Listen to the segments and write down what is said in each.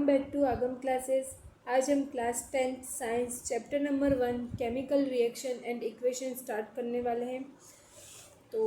Back to आगम classes. आज हम class 10th science chapter number 1 chemical reaction and equation start करने वाले हैं। तो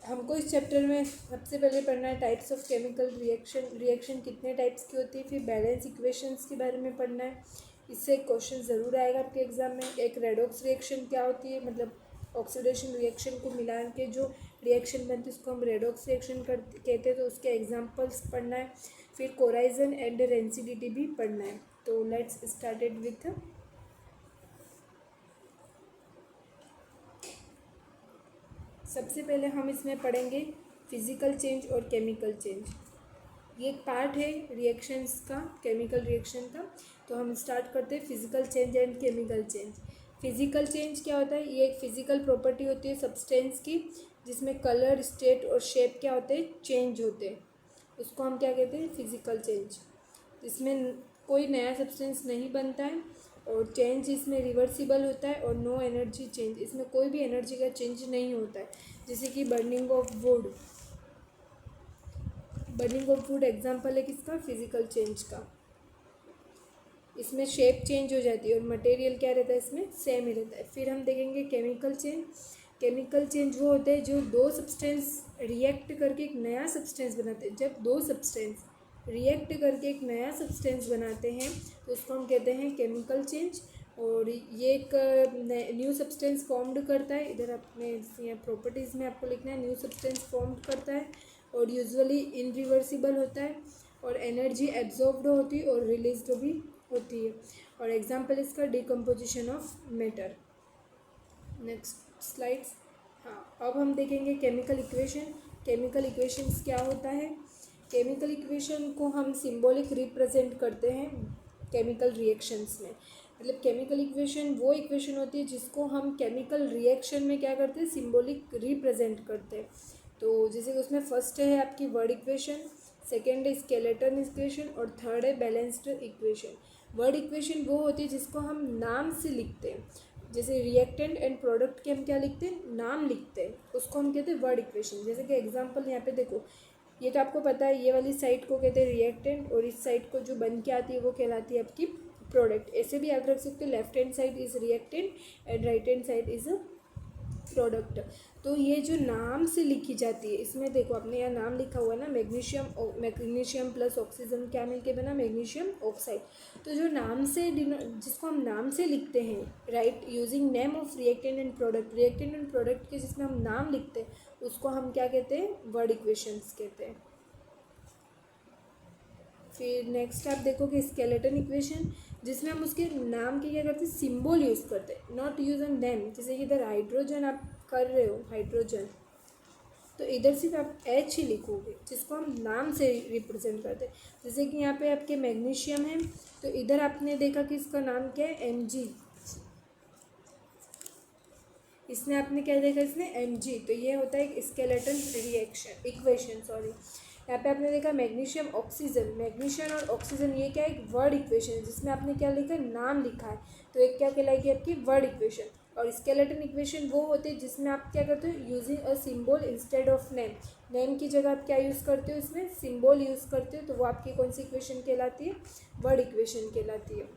हमको इस चैप्टर में सबसे पहले पढ़ना है टाइप्स ऑफ केमिकल रिएक्शन कितने टाइप्स की होती है, फिर बैलेंस इक्वेशंस के बारे में पढ़ना है। इससे एक क्वेश्चन ज़रूर आएगा आपके एग्जाम में। एक रेडॉक्स रिएक्शन क्या होती है, मतलब ऑक्सीडेशन रिएक्शन को मिला के जो रिएक्शन बनती है उसको हम रेडॉक्स रिएक्शन कहते हैं, तो उसके एग्जांपल्स पढ़ना है। फिर कोराइजन एंड रेंसिडिटी भी पढ़ना है। तो लेट्स स्टार्टेड विथ सबसे पहले हम इसमें पढ़ेंगे फिजिकल चेंज और केमिकल चेंज। ये एक पार्ट है रिएक्शंस का, केमिकल रिएक्शन का। तो हम स्टार्ट करते हैं physical change and chemical change. Physical change क्या होता है? ये एक फिजिकल प्रॉपर्टी होती है सब्सटेंस की, जिसमें कलर, स्टेट और शेप क्या होते हैं, चेंज होते हैं। उसको हम क्या कहते हैं, फिजिकल चेंज। इसमें कोई नया सब्सटेंस नहीं बनता है और चेंज इसमें रिवर्सिबल होता है और नो एनर्जी चेंज, इसमें कोई भी एनर्जी का चेंज नहीं होता है। जैसे कि burning of would, burning of would example है किसका, फिजिकल चेंज का। इसमें शेप चेंज हो जाती है और मटेरियल क्या रहता है, इसमें सेम ही रहता है। फिर हम देखेंगे केमिकल चेंज। केमिकल चेंज वो होते हैं जो दो सब्सटेंस रिएक्ट करके एक नया सब्सटेंस बनाते हैं। जब दो सब्सटेंस रिएक्ट करके एक नया सब्सटेंस बनाते हैं तो उसको हम कहते हैं केमिकल चेंज। और ये एक न्यू सब्सटेंस फॉर्म्ड करता है। इधर अपने यहाँ प्रॉपर्टीज़ में आपको लिखना है, न्यू सब्सटेंस फॉर्म्ड करता है और यूजुअली इनरिवर्सिबल होता है और एनर्जी एब्जॉर्ब्ड होती है और रिलीज्ड भी होती है। और एग्जाम्पल इसका decomposition of matter. Next slides. हाँ, अब हम देखेंगे केमिकल इक्वेशन। केमिकल इक्वेशंस क्या होता है? केमिकल इक्वेशन को हम सिंबॉलिक रिप्रेजेंट करते हैं केमिकल रिएक्शंस में। मतलब केमिकल इक्वेशन वो इक्वेशन होती है जिसको हम केमिकल रिएक्शन में क्या करते हैं, सिंबॉलिक रिप्रेजेंट करते हैं। तो जैसे कि उसमें फर्स्ट है आपकी वर्ड इक्वेशन, सेकेंड है स्केलेटन इक्वेशन और थर्ड है बैलेंस्ड इक्वेशन। वर्ड इक्वेशन वो होती है जिसको हम नाम से लिखते हैं। जैसे रिएक्टेंट एंड प्रोडक्ट के हम क्या लिखते हैं, नाम लिखते हैं, उसको हम कहते हैं वर्ड इक्वेशन। जैसे कि एग्जांपल यहाँ पे देखो, ये तो आपको पता है, ये वाली साइड को कहते हैं रिएक्टेंट और इस साइड को जो बन के आती है वो कहलाती है आपकी प्रोडक्ट। ऐसे भी याद रख सकते हो, left hand side is reactant and right hand side is product. तो ये जो नाम से लिखी जाती है, इसमें देखो आपने यहाँ नाम लिखा हुआ है ना, मैग्नीशियम प्लस ऑक्सीजन क्या मिलके बना, मैग्नीशियम ऑक्साइड। तो जो नाम से, जिसको हम नाम से लिखते हैं, right, using name of reactant and product, reactant and product के जिसमें हम नाम लिखते हैं उसको हम क्या कहते हैं, वर्ड इक्वेशंस कहते हैं। फिर नेक्स्ट आप देखोगे स्केलेटन इक्वेशन, जिसमें हम उसके नाम के क्या करते हैं, सिंबल यूज़ करते हैं, नॉट यूज ऑन देम। जैसे कि इधर हाइड्रोजन आप कर रहे हो, हाइड्रोजन, तो इधर सिर्फ आप एच ही लिखोगे जिसको हम नाम से रिप्रेजेंट करते हैं। जैसे कि यहाँ पे आपके मैग्नीशियम है तो इधर आपने देखा कि इसका नाम क्या है, Mg। इसने आपने क्या देखा, इसने Mg। तो ये होता है स्केलेटन रिएक्शन इक्वेशन, सॉरी। यहाँ पे आपने देखा मैग्नीशियम ऑक्सीजन, मैग्नीशियम और ऑक्सीजन, ये क्या है, एक वर्ड इक्वेशन है जिसमें आपने क्या लिखा है, नाम लिखा है। तो एक क्या कहलाएगी आपकी वर्ड इक्वेशन। और स्केलेटन इक्वेशन वो होते हैं जिसमें आप क्या करते हो, using a symbol instead of name. Name की जगह आप क्या यूज़ करते हो, इसमें सिंबल यूज़ करते हो, तो वो आपकी कौन सी इक्वेशन कहलाती है, वर्ड इक्वेशन कहलाती है।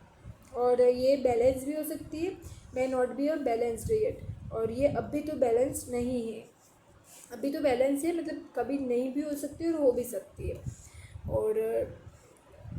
और ये बैलेंस भी हो सकती है, may not be a balanced yet. और ये अभी तो बैलेंस नहीं है, अभी तो बैलेंस है, मतलब कभी नहीं भी हो सकती है और हो भी सकती है।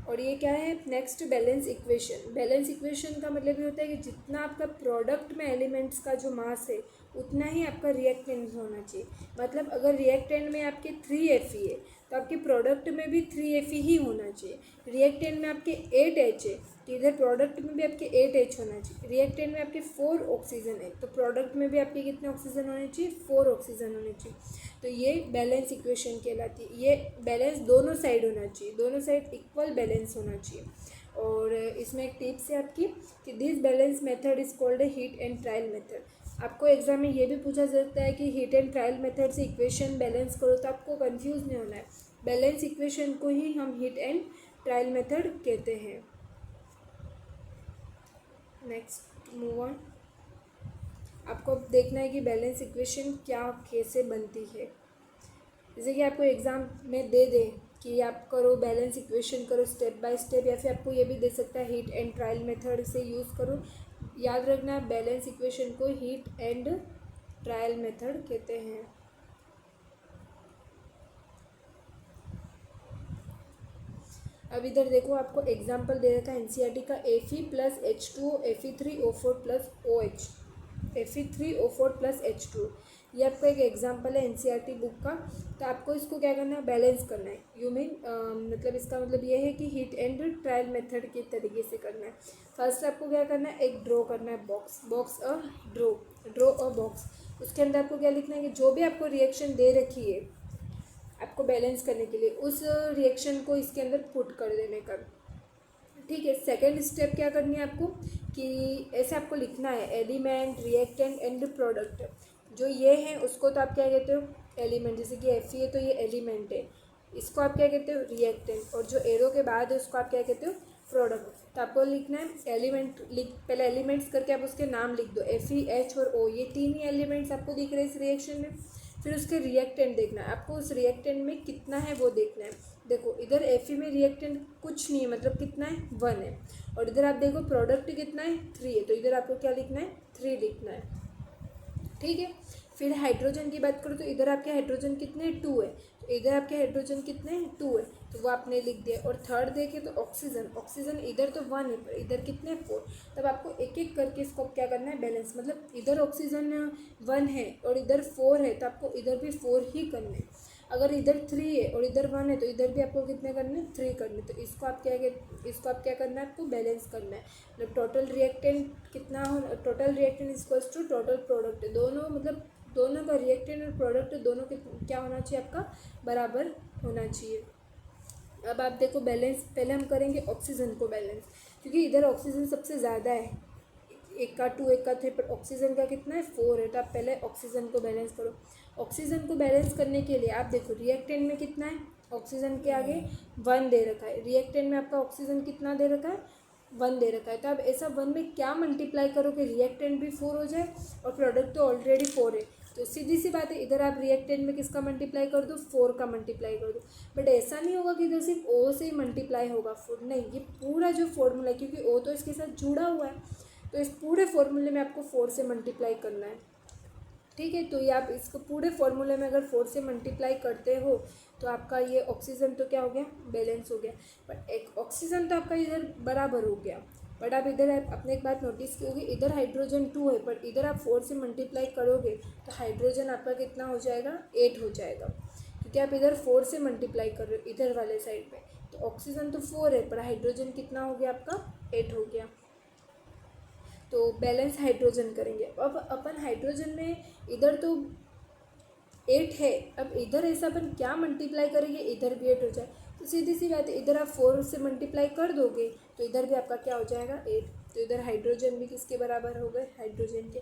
और ये क्या है, next balance equation. Balance equation का मतलब ये होता है कि जितना आपका प्रोडक्ट में एलिमेंट्स का जो मास है उतना ही आपका रिएक्टेंट होना चाहिए। मतलब अगर रिएक्टेंट में आपके 3Fe है तो आपके प्रोडक्ट में भी 3Fe ही होना चाहिए। रिएक्टेंट में आपके 8H है तो इधर प्रोडक्ट में भी आपके 8H होना चाहिए। रिएक्टेंट में आपके 4 ऑक्सीजन है तो प्रोडक्ट में भी आपके कितने ऑक्सीजन होने चाहिए, 4 ऑक्सीजन होने चाहिए। तो ये बैलेंस इक्वेशन कहलाती है। ये बैलेंस दोनों साइड होना चाहिए, दोनों साइड इक्वल बैलेंस होना चाहिए। और इसमें एक टिप्स है आपकी कि this balance method is called a heat and trial method. आपको एग्जाम में ये भी पूछा जाता है कि हीट एंड ट्रायल मेथड से इक्वेशन बैलेंस करो, तो आपको कंफ्यूज नहीं होना है। बैलेंस इक्वेशन को ही हम हीट एंड ट्रायल मेथड कहते हैं। Next move on. आपको देखना है कि बैलेंस इक्वेशन क्या कैसे बनती है। जैसे कि आपको एग्ज़ाम में दे कि आप करो बैलेंस इक्वेशन करो स्टेप बाय स्टेप, या फिर आपको ये भी दे सकता है हीट एंड ट्रायल मेथड से यूज़ करो। याद रखना बैलेंस इक्वेशन को हीट एंड ट्रायल मेथड कहते हैं। अब इधर देखो आपको एग्जांपल दे रखा है एनसीईआरटी का Fe plus H2O Fe3O4 plus OH Fe3O4 plus H2O, ये आपका एक एग्जांपल है एनसीईआरटी बुक का। तो आपको इसको क्या करना है, बैलेंस करना है। यू मीन मतलब इसका मतलब ये है कि हीट एंड ट्रायल मेथड के तरीके से करना है। फर्स्ट आपको क्या करना है, एक ड्रॉ करना है box a draw a box. उसके अंदर आपको क्या लिखना है कि जो भी आपको रिएक्शन दे रखी है आपको बैलेंस करने के लिए, उस रिएक्शन को इसके अंदर पुट कर देने का। ठीक है, सेकेंड स्टेप क्या करनी है आपको कि ऐसे आपको लिखना है एलिमेंट रिएक्टेंट एंड प्रोडक्ट। जो ये है उसको तो आप क्या कहते हो, एलिमेंट। जैसे कि Fe है तो ये एलिमेंट है, इसको आप क्या कहते हो, रिएक्टेंट। और जो एरो के बाद है उसको आप क्या कहते हो, प्रोडक्ट। तो आपको लिखना है एलिमेंट, पहले एलिमेंट्स करके आप उसके नाम लिख दो, Fe H और O, ये तीन ही एलिमेंट्स आपको दिख रहे हैं इस रिएक्शन में। फिर उसके रिएक्टेंट देखना है आपको, उस रिएक्टेंट में कितना है वो देखना है। देखो इधर Fe में रिएक्टेंट कुछ नहीं है, मतलब कितना है, 1 है। और इधर आप देखो प्रोडक्ट कितना है, 3 है। तो इधर आपको क्या लिखना है, 3 लिखना है। ठीक है, फिर हाइड्रोजन की बात करो तो इधर आपके हाइड्रोजन कितने हैं, 2 है। तो इधर आपके हाइड्रोजन कितने हैं, 2 है, तो वो आपने लिख दिया। और थर्ड देखे तो ऑक्सीजन इधर तो 1 है पर इधर कितने, 4। तब आपको एक एक करके इसको क्या करना है, बैलेंस। मतलब इधर ऑक्सीजन 1 है और इधर 4 है तो आपको इधर भी 4 ही करने हैं। अगर इधर 3 है और इधर 1 है तो इधर भी आपको कितने करने, 3 करने। तो इसको आप क्या करना है, आपको बैलेंस करना है। मतलब टोटल रिएक्टेंट कितना हो, total reactant equals to total product. दोनों मतलब दोनों का रिएक्टेंट और प्रोडक्ट दोनों के क्या होना चाहिए, आपका बराबर होना चाहिए। अब आप देखो बैलेंस, पहले हम करेंगे ऑक्सीजन को बैलेंस, क्योंकि इधर ऑक्सीजन सबसे ज़्यादा है, एक का 2 एक का 3, पर ऑक्सीजन का कितना है, 4 है। तो आप पहले ऑक्सीजन को बैलेंस करो। ऑक्सीजन को बैलेंस करने के लिए आप देखो रिएक्टेंट में कितना है, ऑक्सीजन के आगे 1 दे रखा है, रिएक्टेंट में आपका ऑक्सीजन कितना दे रखा है, 1 दे रखा है। तो आप ऐसा 1 में क्या मल्टीप्लाई करो कि रिएक्टेंट भी 4 हो जाए और प्रोडक्ट तो ऑलरेडी 4 है। तो सीधी सी बात है, इधर आप रिएक्टेंट में किसका मल्टीप्लाई कर दो, 4 का मल्टीप्लाई कर दो। बट ऐसा नहीं होगा कि इधर सिर्फ O से ही मल्टीप्लाई होगा 4, नहीं, ये पूरा जो फॉर्मूला है, क्योंकि O तो इसके साथ जुड़ा हुआ है, तो इस पूरे फॉर्मूले में आपको 4 से मल्टीप्लाई करना है। ठीक है, तो ये आप इसको पूरे फॉर्मूले में अगर 4 से मल्टीप्लाई करते हो तो आपका ये ऑक्सीजन तो क्या हो गया, बैलेंस हो गया। बट एक ऑक्सीजन तो आपका इधर बराबर हो गया। बट आप इधर आपने एक बात नोटिस की होगी, इधर हाइड्रोजन 2 है पर इधर आप 4 से मल्टीप्लाई करोगे तो हाइड्रोजन आपका कितना हो जाएगा, 8 हो जाएगा, क्योंकि आप इधर 4 से मल्टीप्लाई कर रहे हो इधर वाले साइड पे। तो ऑक्सीजन तो 4 है पर हाइड्रोजन कितना हो गया, आपका 8 हो गया। तो बैलेंस हाइड्रोजन करेंगे। अब अपन हाइड्रोजन में इधर तो 8 है, अब इधर ऐसा अपन क्या मल्टीप्लाई करेंगे, इधर भी 8 हो जाए। तो सीधी सी बात है, इधर आप 4 से मल्टीप्लाई कर दोगे तो इधर भी आपका क्या हो जाएगा, 8। तो इधर हाइड्रोजन भी किसके बराबर हो गए, हाइड्रोजन के।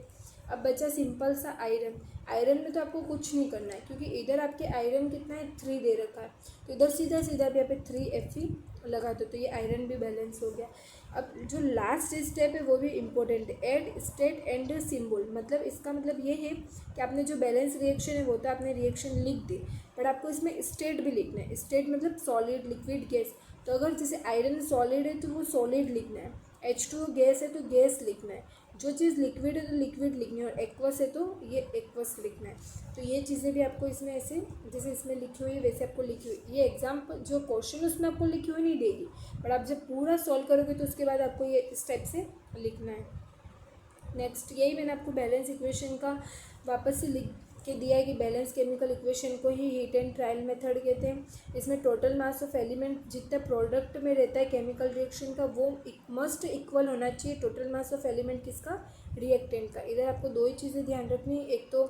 अब बचा सिंपल सा आयरन। आयरन में तो आपको कुछ नहीं करना है, क्योंकि इधर आपके आयरन कितना है, 3 दे रखा है। तो इधर सीधा सीधा भी यहाँ पे 3 Fe लगा दो, तो ये आयरन भी बैलेंस हो गया। अब जो लास्ट स्टेप है वो भी इम्पोर्टेंट है, ऐड स्टेट एंड सिंबल। मतलब इसका मतलब ये है कि आपने जो बैलेंस रिएक्शन है वो तो आपने रिएक्शन लिख दी, बट आपको इसमें स्टेट भी लिखना है। स्टेट मतलब सॉलिड, लिक्विड, गैस। तो अगर जैसे आयरन सॉलिड है तो वो सॉलिड लिखना है, H2O गैस है तो गैस लिखना है, जो चीज़ लिक्विड है तो लिक्विड लिखनी है, और एक्वस है तो ये एक्वस लिखना है। तो ये चीज़ें भी आपको इसमें ऐसे, जैसे इसमें लिखी हुई है वैसे आपको लिखी हुई। ये एग्जाम्पल जो क्वेश्चन उसमें आपको लिखी हुई नहीं देगी, बट आप जब पूरा सॉल्व करोगे तो उसके बाद आपको ये स्टेप से लिखना है। नेक्स्ट यही मैंने आपको बैलेंस इक्वेशन का वापस से लिख के दिया है कि बैलेंस केमिकल इक्वेशन को ही हीट एंड ट्रायल मेथड कहते हैं। इसमें टोटल मास ऑफ एलिमेंट जितना प्रोडक्ट में रहता है केमिकल रिएक्शन का वो मस्ट इक्वल होना चाहिए टोटल मास ऑफ एलिमेंट किसका, रिएक्टेंट का। इधर आपको 2 ही चीज़ें ध्यान रखनी है, एक तो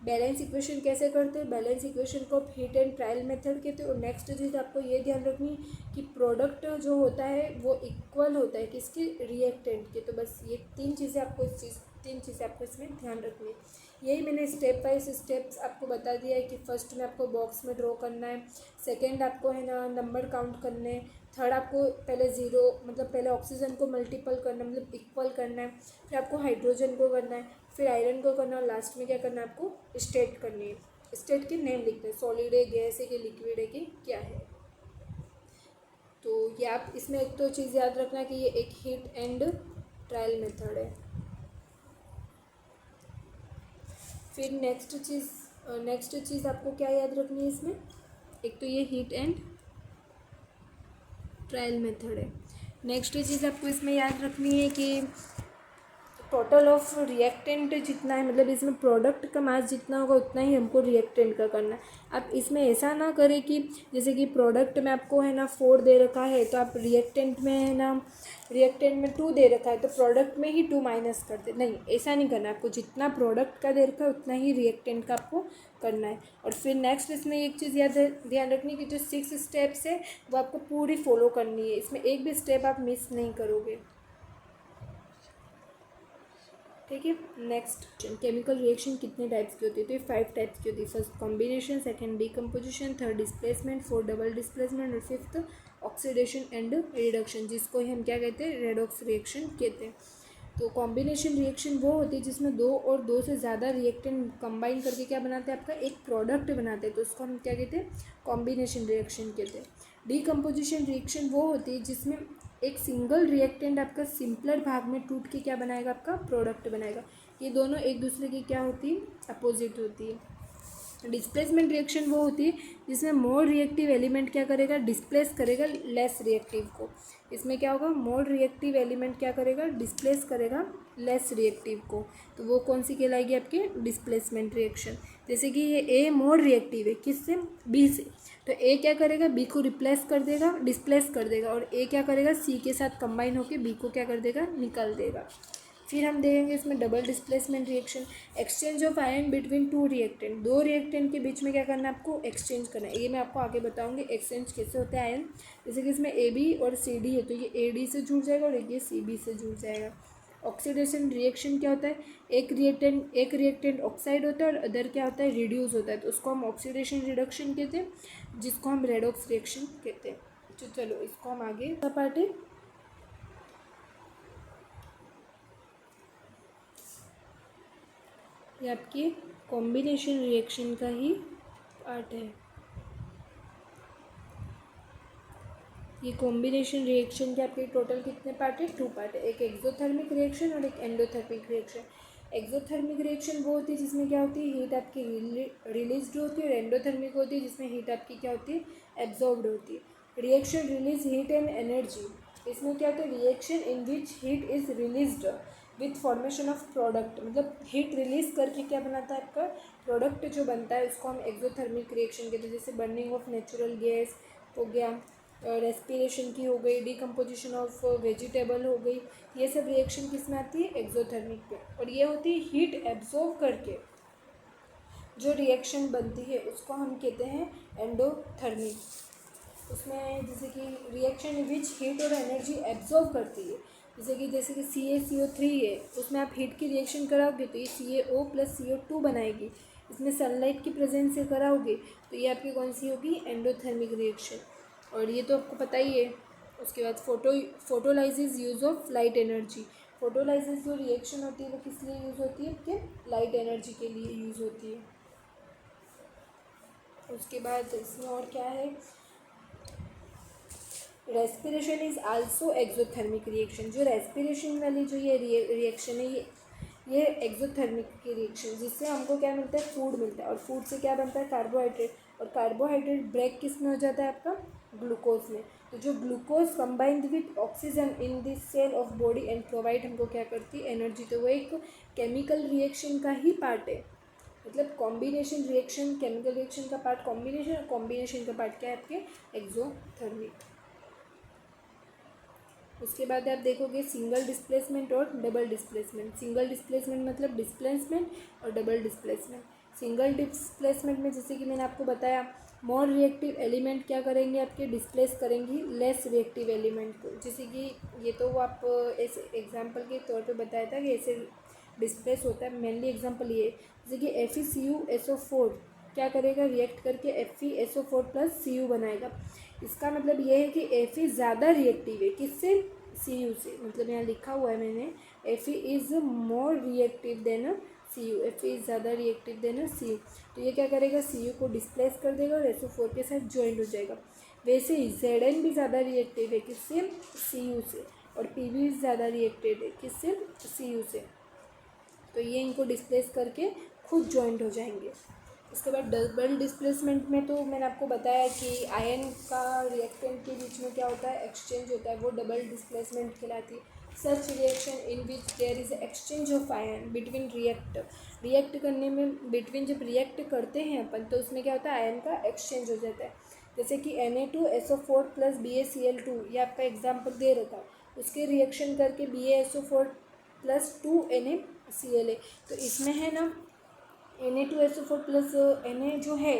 बैलेंस इक्वेशन कैसे करते हैं, बैलेंस इक्वेशन को हीट एंड ट्रायल मेथड कहते हैं। और नेक्स्ट चीज़ आपको ये ध्यान रखनी कि प्रोडक्ट जो होता है वो इक्वल होता है किसके, रिएक्टेंट के। तो बस ये 3 चीज़ें आपको इसमें ध्यान रखनी है। यही मैंने स्टेप बाय स्टेप्स आपको बता दिया है कि फर्स्ट में आपको बॉक्स में ड्रॉ करना है, सेकेंड आपको है ना नंबर काउंट करने हैं, थर्ड आपको पहले 0 मतलब पहले ऑक्सीजन को मल्टीपल करना है मतलब इक्वल करना है, फिर आपको हाइड्रोजन को करना है, फिर आयरन को करना है, और लास्ट में क्या करना है, आपको स्टेट करनी है। स्टेट के नेम लिखते हैं, सॉलिड है, गैस है कि लिक्विड है कि क्या है। तो ये आप इसमें एक तो चीज़ याद रखना कि ये एक हीट एंड ट्रायल मेथड है। फिर नेक्स्ट चीज़ आपको क्या याद रखनी है इसमें, एक तो ये हीट एंड ट्रायल मेथड है। नेक्स्ट चीज़ आपको इसमें याद रखनी है कि टोटल ऑफ रिएक्टेंट जितना है, मतलब इसमें प्रोडक्ट का मास जितना होगा उतना ही हमको रिएक्टेंट का करना है। आप इसमें ऐसा ना करें कि जैसे कि प्रोडक्ट में आपको है ना 4 दे रखा है तो आप रिएक्टेंट में है ना, रिएक्टेंट में 2 दे रखा है तो प्रोडक्ट में ही 2 माइनस कर दे, नहीं ऐसा नहीं करना। आपको जितना प्रोडक्ट का दे रखा है उतना ही रिएक्टेंट का आपको करना है। और फिर नेक्स्ट इसमें एक चीज़ ध्यान रखनी कि जो 6 स्टेप्स है वो आपको पूरी फॉलो करनी है, इसमें एक भी स्टेप आप मिस नहीं करोगे, ठीक है। नेक्स्ट, केमिकल रिएक्शन कितने टाइप्स की होती है, तो ये 5 टाइप्स की होती है। First combination, second decomposition, third displacement, fourth double displacement और फिफ्थ ऑक्सीडेशन एंड रिडक्शन, जिसको हम क्या कहते हैं, रेडॉक्स रिएक्शन कहते हैं। तो कॉम्बिनेशन रिएक्शन वो होती है जिसमें 2 और 2 से ज़्यादा रिएक्टेंट कंबाइन करके क्या बनाते हैं, आपका एक प्रोडक्ट बनाते हैं, तो उसको हम क्या कहते हैं, कॉम्बिनेशन रिएक्शन कहते हैं। डीकम्पोजिशन रिएक्शन वो होती है जिसमें एक सिंगल रिएक्टेंट आपका सिंपलर भाग में टूट के क्या बनाएगा, आपका प्रोडक्ट बनाएगा। ये दोनों एक दूसरे की क्या होती है, अपोजिट होती है। डिस्प्लेसमेंट रिएक्शन वो होती है जिसमें मोर रिएक्टिव एलिमेंट क्या करेगा, डिस्प्लेस करेगा लेस रिएक्टिव को। इसमें क्या होगा, मोर रिएक्टिव एलिमेंट क्या करेगा, डिस्प्लेस करेगा लेस रिएक्टिव को, तो वो कौन सी कहलाएगी, आपकी डिस्प्लेसमेंट रिएक्शन। जैसे कि ये ए मोर रिएक्टिव है किससे, बी से, तो ए क्या करेगा, बी को रिप्लेस कर देगा, डिस्प्लेस कर देगा, और ए क्या करेगा, सी के साथ कंबाइन होकर बी को क्या कर देगा, निकाल देगा। फिर हम देखेंगे इसमें double displacement reaction, exchange of ion between 2 reactant, 2 reactant के बीच में क्या करना है, आपको एक्सचेंज करना है। ये मैं आपको आगे बताऊंगी एक्सचेंज कैसे होते हैं आयन। जैसे कि इसमें ए बी और सी डी है तो ये ए डी से जुड़ जाएगा और ये सी बी से जुड़ जाएगा। ऑक्सीडेशन रिएक्शन क्या होता है, एक रिएक्टेंट ऑक्साइड होता है और अदर क्या होता है, रिड्यूस होता है, तो उसको हम ऑक्सीडेशन रिडक्शन कहते हैं, जिसको हम रेडॉक्स रिएक्शन कहते हैं। तो चलो इसको हम आगे का पार्ट है। ये आपकी कॉम्बिनेशन रिएक्शन का ही पार्ट है। ये कॉम्बिनेशन रिएक्शन के आपके टोटल कितने पार्ट है, 2 पार्ट है, एक एक्सोथर्मिक रिएक्शन और एक एंडोथर्मिक रिएक्शन। एक्सोथर्मिक रिएक्शन वो होती है जिसमें क्या होती है, हीट आपकी रिलीज्ड होती है, और एंडोथर्मिक होती है जिसमें हीट आपकी क्या होती है, एब्जॉर्ब्ड होती है। Reaction release heat and energy, इसमें क्या होता है, reaction in which heat is released with formation of product, मतलब हीट रिलीज करके क्या बनाता है, आपका प्रोडक्ट जो बनता है उसको हम एक्सोथर्मिक रिएक्शन कहते हैं। जैसे बर्निंग ऑफ नेचुरल गैस हो गया, रेस्पिरेशन की हो गई, डिकम्पोजिशन ऑफ वेजिटेबल हो गई, ये सब रिएक्शन किस में आती है, एक्सोथर्मिक पे। और ये होती है हीट एब्जॉर्ब करके जो रिएक्शन बनती है उसको हम कहते हैं एंडोथर्मिक। उसमें जैसे कि रिएक्शन विच हीट और एनर्जी एब्जॉर्ब करती है, जैसे कि CaCO3 है, उसमें आप हीट की रिएक्शन कराओगे तो ये CaO प्लस CO2 बनाएगी। इसमें सनलाइट की प्रेजेंस से कराओगे तो ये आपकी कौन सी होगी, एंडोथर्मिक रिएक्शन। और ये तो आपको पता ही है। उसके बाद photolysis use of light energy, photolysis जो रिएक्शन होती है वो किस लिए यूज़ होती है, कि लाइट एनर्जी के लिए यूज़ होती है। उसके बाद इसमें और क्या है, respiration is also exothermic reaction, जो रेस्पिरेशन वाली जो ये रिएक्शन है ये एक्सोथर्मिक की रिएक्शन, जिससे हमको क्या मिलता है, फूड मिलता है, और फूड से क्या बनता है, कार्बोहाइड्रेट, और कार्बोहाइड्रेट ब्रेक किस में हो जाता है, आपका ग्लूकोज में। तो जो glucose combined with oxygen in this cell of body and provide हमको क्या करती है, एनर्जी। तो वो एक केमिकल रिएक्शन का ही पार्ट है, मतलब कॉम्बिनेशन रिएक्शन केमिकल रिएक्शन का पार्ट कॉम्बिनेशन, और कॉम्बिनेशन का पार्ट क्या है, आपके एक्सोथर्मिक। उसके बाद आप देखोगे सिंगल डिस्प्लेसमेंट और डबल डिस्प्लेसमेंट। सिंगल डिस्प्लेसमेंट मतलब डिस्प्लेसमेंट, और डबल डिस्प्लेसमेंट। सिंगल डिस्प्लेसमेंट में जैसे कि मैंने आपको बताया, मोर रिएक्टिव एलिमेंट क्या करेंगे, आपके डिस्प्लेस करेंगी लेस रिएक्टिव एलिमेंट को। जैसे कि ये तो वो आप ऐसे एग्जांपल के तौर पे बताया था कि ऐसे डिस्प्लेस होता है, मेनली एग्जांपल ये, जैसे कि FeCuSO4 क्या करेगा, रिएक्ट करके FeSO4 प्लस Cu बनाएगा। इसका मतलब ये है कि Fe ज़्यादा रिएक्टिव है किससे, Cu से, मतलब यहाँ लिखा हुआ है मैंने, Fe is more reactive than Cu, Fe is ज़्यादा रिएक्टिव देन Cu। तो ये क्या करेगा, Cu को डिस्प्लेस कर देगा और SO4 के साथ ज्वाइंट हो जाएगा। वैसे ही Zn भी ज़्यादा रिएक्टिव है किससे, Cu से, और Pb भी ज़्यादा रिएक्टेड है किससे, Cu से। तो ये इनको डिस्प्लेस करके खुद जॉइंट हो जाएंगे। इसके बाद डबल डिस्प्लेसमेंट में तो मैंने आपको बताया कि आयन का रिएक्टेंट के बीच में क्या होता है, एक्सचेंज होता है, वो डबल डिस्प्लेसमेंट कहलाती है। Such reaction in which there is exchange of ion between react करने में, बिटवीन जब रिएक्ट करते हैं अपन तो उसमें क्या होता है, आयन का एक्सचेंज हो जाता है। जैसे कि Na2SO4 प्लस BaCl2, ये आपका एग्जाम्पल दे रखा है, उसके रिएक्शन करके BaSO4 प्लस 2NaCl, तो इसमें है ना Na2SO4 प्लस Na जो है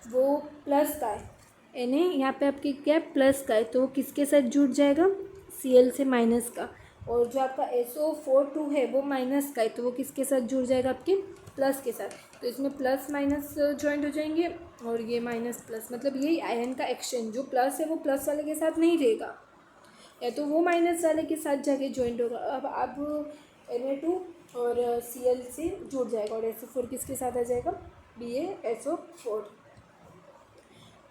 वो प्लस का है, Na यहाँ पे आपकी क्या प्लस का है, तो वो किसके साथ जुड़ जाएगा, Cl से माइनस का। और जो आपका SO42 है वो माइनस का है, तो वो किसके साथ जुड़ जाएगा, आपके प्लस के साथ। तो इसमें प्लस माइनस ज्वाइंट हो जाएंगे और ये माइनस प्लस, मतलब यही आयन का एक्सचेंज, जो प्लस है वो प्लस वाले के साथ नहीं रहेगा, या तो वो माइनस वाले के साथ जाके ज्वाइंट होगा। अब Na2 और Cl से जुड़ जाएगा, और SO4 किसके साथ आ जाएगा, BaSO4,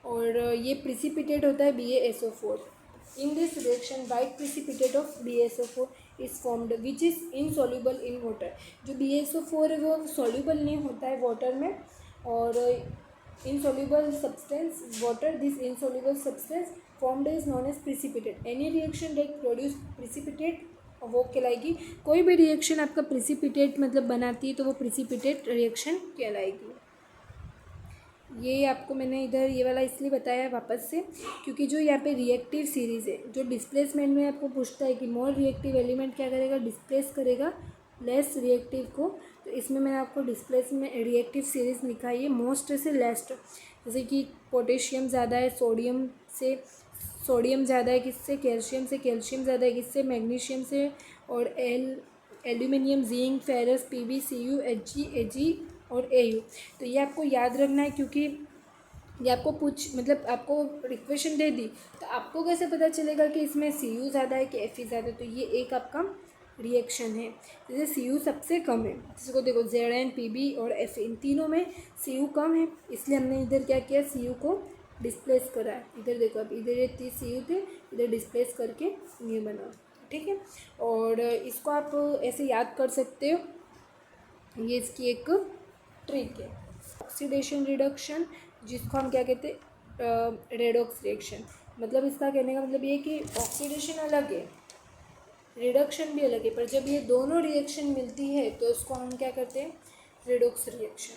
और ये प्रिसिपिटेट होता है BaSO4। In this reaction white precipitate of BaSO4 is formed which is insoluble in water. जो BaSO4 है वो सॉल्यूबल नहीं होता है वाटर में, और insoluble substance water, this insoluble substance formed is known as precipitate. Any reaction that produce precipitate वो कहलाएगी। कोई भी रिएक्शन आपका प्रिसिपिटेट मतलब बनाती है तो वो प्रिसिपिटेट रिएक्शन कहलाएगी। ये आपको मैंने इधर ये वाला इसलिए बताया वापस से, क्योंकि जो यहाँ पे रिएक्टिव सीरीज़ है, जो डिस्प्लेसमेंट में आपको पूछता है कि मोर रिएक्टिव एलिमेंट क्या करेगा, डिस्प्लेस करेगा लेस रिएक्टिव को। तो इसमें मैंने आपको डिस्प्लेसमेंट रिएक्टिव सीरीज़ लिखाई है मोस्ट से लेस्ट। जैसे कि पोटेशियम ज़्यादा है सोडियम से, सोडियम ज़्यादा है किससे, कैल्शियम से, कैल्शियम ज़्यादा है किससे, मैग्नीशियम से, और aluminium, zinc, ferrous, Pb, Cu, Ag और Au। तो ये आपको याद रखना है, क्योंकि ये आपको मतलब आपको इक्वेशन दे दी तो आपको कैसे पता चलेगा कि इसमें Cu ज़्यादा है कि Fe ज़्यादा है। तो ये एक आपका रिएक्शन है। जैसे Cu सबसे कम है, जिसको देखो Zn, Pb और Fe, इन तीनों में Cu कम है, इसलिए हमने इधर क्या किया, Cu को डिस्प्लेस करा है। इधर देखो, अब इधर ये 30 Cu थे, इधर डिस्प्लेस करके ये बना, ठीक है। और इसको आप ऐसे याद कर सकते हो, ये इसकी एक ट्रिक है। ऑक्सीडेशन रिडक्शन, जिसको हम क्या कहते हैं, रेडॉक्स रिएक्शन, मतलब इसका कहने का मतलब ये कि ऑक्सीडेशन अलग है, रिडक्शन भी अलग है, पर जब ये दोनों रिएक्शन मिलती है तो उसको हम क्या करते हैं, redox reaction.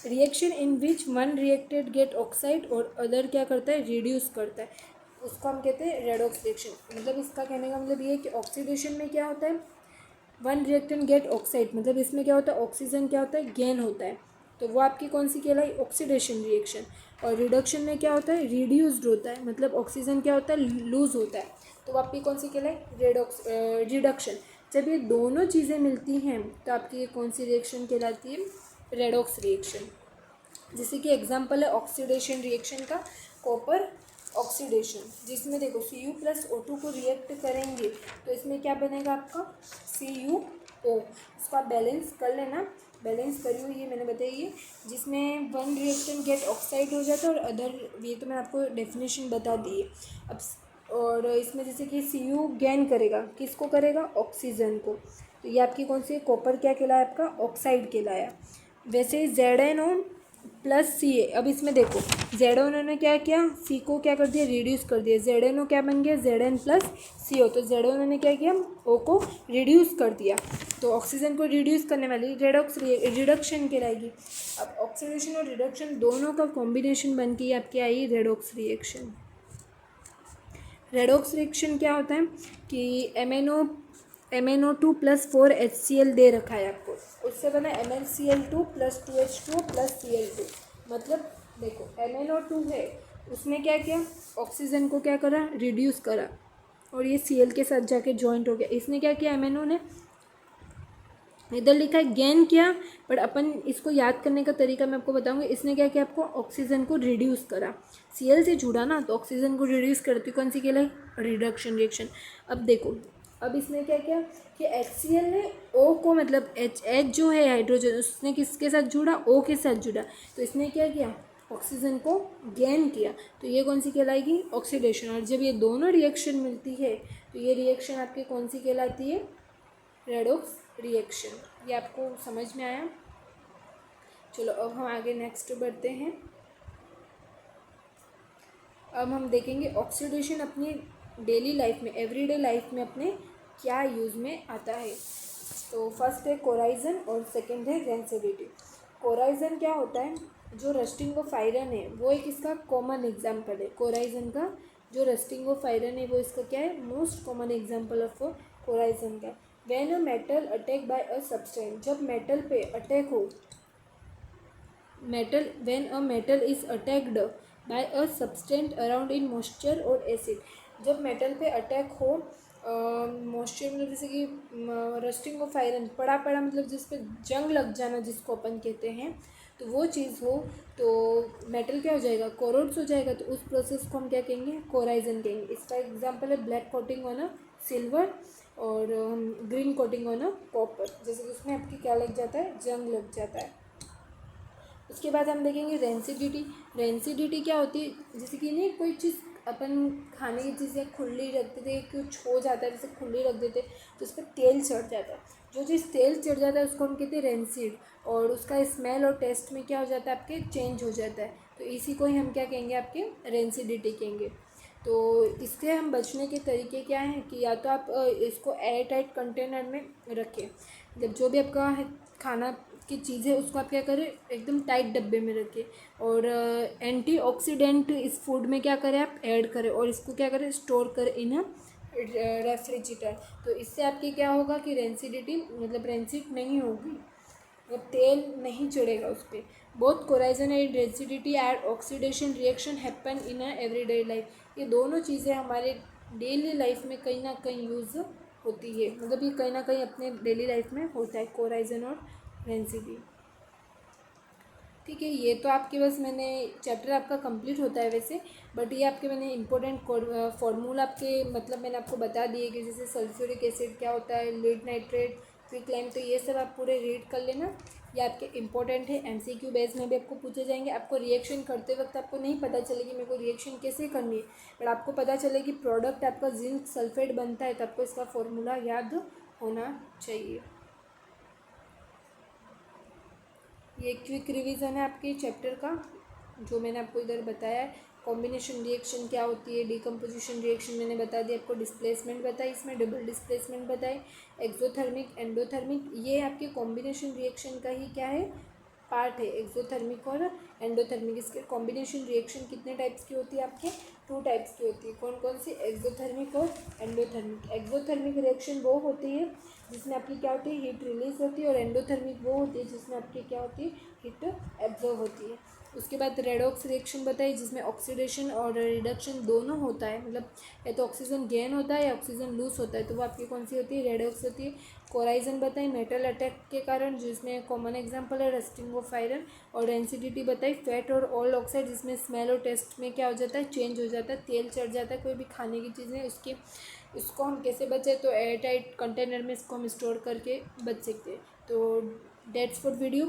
Reaction in which one reacted get oxide और अदर क्या करता है, रिड्यूस करता है, उसको हम कहते हैं रेडॉक्स रिएक्शन। मतलब इसका कहने का मतलब ये है कि ऑक्सीडेशन में क्या होता है, वन रिएक्टेंट गेट ऑक्साइड, मतलब इसमें क्या होता है, ऑक्सीजन क्या होता है, गेन होता है, तो वो आपकी कौन सी कहलाई, ऑक्सीडेशन रिएक्शन। और रिडक्शन में क्या होता है, रिड्यूस्ड होता है, मतलब ऑक्सीजन क्या होता है, लूज होता है, तो वो आपकी कौन सी कहलाई, रिडक्शन। जब ये दोनों चीज़ें मिलती हैं तो आपकी ये कौन सी रिएक्शन कहलाती है, रेडॉक्स रिएक्शन। जैसे कि एग्जांपल है ऑक्सीडेशन रिएक्शन का, कॉपर ऑक्सीडेशन, जिसमें देखो Cu प्लस O2 को रिएक्ट करेंगे तो इसमें क्या बनेगा आपका, CuO। इसको आप बैलेंस कर लेना, बैलेंस करी हुई ये मैंने बताई है, जिसमें वन रिएक्टेंट गेट ऑक्साइड हो जाता है और अदर, ये तो मैं आपको डेफिनेशन बता दी है अब। और इसमें जैसे कि Cu गेन करेगा, किसको करेगा, ऑक्सीजन को, तो ये आपकी कौन सी, कॉपर क्या कहलाया आपका, ऑक्साइड कहलाया। वैसे ZnO प्लस Ca, अब इसमें देखो ZnO ने क्या किया, C को क्या कर दिया, रिड्यूस कर दिया, ZnO क्या बन गया, Zn प्लस CO, तो ZnO ने क्या किया, O को रिड्यूस कर दिया, तो ऑक्सीजन को रिड्यूस करने वाली रेडॉक्स रिडक्शन कहलाएगी। अब ऑक्सीडेशन और रिडक्शन दोनों का कॉम्बिनेशन बन के आपकी आई रेडॉक्स रिएक्शन। रेडॉक्स रिएक्शन क्या होता है कि MnO2 प्लस 4HCl दे रखा है आपको, उससे बना MnCl2 plus 2H2 plus Cl2। मतलब देखो MnO2 है, उसने क्या किया, ऑक्सीजन को क्या करा, रिड्यूस करा, और ये Cl के साथ जाके जॉइंट हो गया। इसने क्या किया, MnO ने, इधर लिखा है गेन किया, बट अपन इसको याद करने का तरीका मैं आपको बताऊंगी। इसने क्या किया, आपको ऑक्सीजन को रिड्यूस करा, Cl से जुड़ा ना, तो ऑक्सीजन को रिड्यूस करती कौन सी कहलाई, रिडक्शन रिएक्शन। अब देखो, अब इसने क्या किया कि HCl ने O को, मतलब H जो है हाइड्रोजन, उसने किसके साथ जुड़ा, O के साथ जुड़ा, तो इसने क्या किया, ऑक्सीजन को गेन किया, तो ये कौन सी कहलाएगी, ऑक्सीडेशन। और जब ये दोनों रिएक्शन मिलती है तो ये रिएक्शन आपकी कौन सी कहलाती है, रेडॉक्स रिएक्शन। ये आपको समझ में आया। चलो अब हम आगे नेक्स्ट बढ़ते हैं। अब हम देखेंगे ऑक्सीडेशन अपनी डेली लाइफ में, एवरीडे लाइफ में अपने क्या यूज़ में आता है। तो फर्स्ट है कोराइजन और सेकंड है रेंसिडिटी। कोराइजन क्या होता है, जो रस्टिंग ऑफ आयरन है वो एक इसका कॉमन एग्जांपल है। कोराइजन का जो रस्टिंग ऑफ आयरन है वो इसका क्या है, मोस्ट कॉमन एग्जांपल ऑफ कोराइजन का। When a metal attack by a substance, जब मेटल पे अटैक हो, metal when a metal is attacked by a substance around in moisture और एसिड, जब मेटल पे अटैक हो मॉइस्चर मतलब जैसे कि रस्टिंग ऑफ आयरन, पड़ा पड़ा मतलब जिस पे जंग लग जाना जिसको अपन कहते हैं, तो वो चीज़ हो तो मेटल क्या हो जाएगा, कोरोड्स हो जाएगा। तो उस प्रोसेस को हम क्या कहेंगे, कोराइजन कहेंगे। इसका एग्जांपल है black coating on a silver और green coating on a copper, जैसे कि उसमें आपकी क्या लग जाता है, जंग लग जाता है। उसके बाद हम देखेंगे रेंसिडिटी। रेंसिडिटी क्या होती है, जैसे कि नहीं कोई चीज़ अपन खाने की चीज़ें खुली रखते थे, कुछ हो जाता है जैसे खुली रख देते तो उस पर तेल चढ़ जाता है, जो चीज़ तेल चढ़ जाता है उसको हम कहते हैं रेंसिड, और उसका स्मेल और टेस्ट में क्या हो जाता है आपके, चेंज हो जाता है। तो इसी को ही हम क्या कहेंगे, आपके रेंसिडिटी कहेंगे। तो इससे हम बचने के तरीके क्या हैं कि या तो आप इसको एयर टाइट कंटेनर में रखें, जब जो भी आपका खाना की चीज़ है उसको आप क्या करें, एकदम टाइट डब्बे में रखें, और एंटीऑक्सीडेंट इस फूड में क्या करें, आप ऐड करें, और इसको क्या करें, स्टोर करें इन रेफ्रिजरेटर। तो इससे आपकी क्या होगा कि रेंसिडिटी मतलब रेंसिड नहीं होगी, मतलब तेल नहीं चढ़ेगा उस पर। Both corrosion and rancidity and oxidation reaction happen in a everyday life. ये दोनों चीज़ें हमारे डेली लाइफ में कहीं ना कहीं यूज़ होती है, मतलब ये कहीं ना कहीं अपने डेली लाइफ में होता है, कोराइजन और रेंसिडी। ठीक है, ये तो आपके बस मैंने चैप्टर आपका कंप्लीट होता है वैसे, बट ये आपके मैंने इंपॉर्टेंट फार्मूला आपके मतलब मैंने आपको बता दिए कि जैसे सल्फ्यूरिक एसिड क्या होता है, लीड नाइट्रेट, क्विकलाइम, तो ये सब आप पूरे रीड कर लेना। ये आपके इंपॉर्टेंट है, एमसीक्यू बेस में भी आपको पूछे जाएंगे। आपको रिएक्शन करते वक्त आपको नहीं पता चलेगी मेरे को रिएक्शन कैसे करनी है, बट आपको पता चले कि प्रोडक्ट आपका जिंक सल्फेट बनता है तो आपको इसका फॉर्मूला याद होना चाहिए। ये क्विक रिवीजन है आपके चैप्टर का, जो मैंने आपको इधर बताया है। कॉम्बिनेशन रिएक्शन क्या होती है, डिकम्पोजिशन रिएक्शन मैंने बता दिया आपको, डिस्प्लेसमेंट बताई, इसमें डबल डिस्प्लेसमेंट बताए, एक्सोथर्मिक एंडोथर्मिक, ये आपके कॉम्बिनेशन रिएक्शन का ही क्या है, पार्ट है, एक्सोथर्मिक और एंडोथर्मिक। इसके कॉम्बिनेशन रिएक्शन कितने टाइप्स की होती है आपके, 2 टाइप्स की होती है। कौन कौन सी, एक्सोथर्मिक और एंडोथर्मिक। एक्सोथर्मिक रिएक्शन वो होती है जिसमें आपकी क्या होती है, हीट रिलीज होती है, और एंडोथर्मिक वो होती है जिसमें आपकी क्या होती है, हीट एब्जॉर्ब होती है। उसके बाद रेडॉक्स रिएक्शन बताई जिसमें ऑक्सीडेशन और रिडक्शन दोनों होता है, मतलब या तो ऑक्सीजन गेन होता है या ऑक्सीजन लूज होता है, तो वो आपकी कौन सी होती है, रेडॉक्स होती है। कोराइजन बताई मेटल अटैक के कारण, जिसमें कॉमन एग्जांपल है रस्टिंग ऑफ आयरन। और डेंसिटी बताई फैट और ऑल ऑक्साइड, जिसमें स्मेल और टेस्ट में क्या हो जाता है, चेंज हो जाता है, तेल चढ़ जाता है कोई भी खाने की चीज़ें उसके। इसको हम कैसे बचे, तो एयर टाइट कंटेनर में इसको हम स्टोर करके बच सकते हैं। तो that's for video,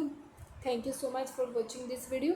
thank you so much for watching this video.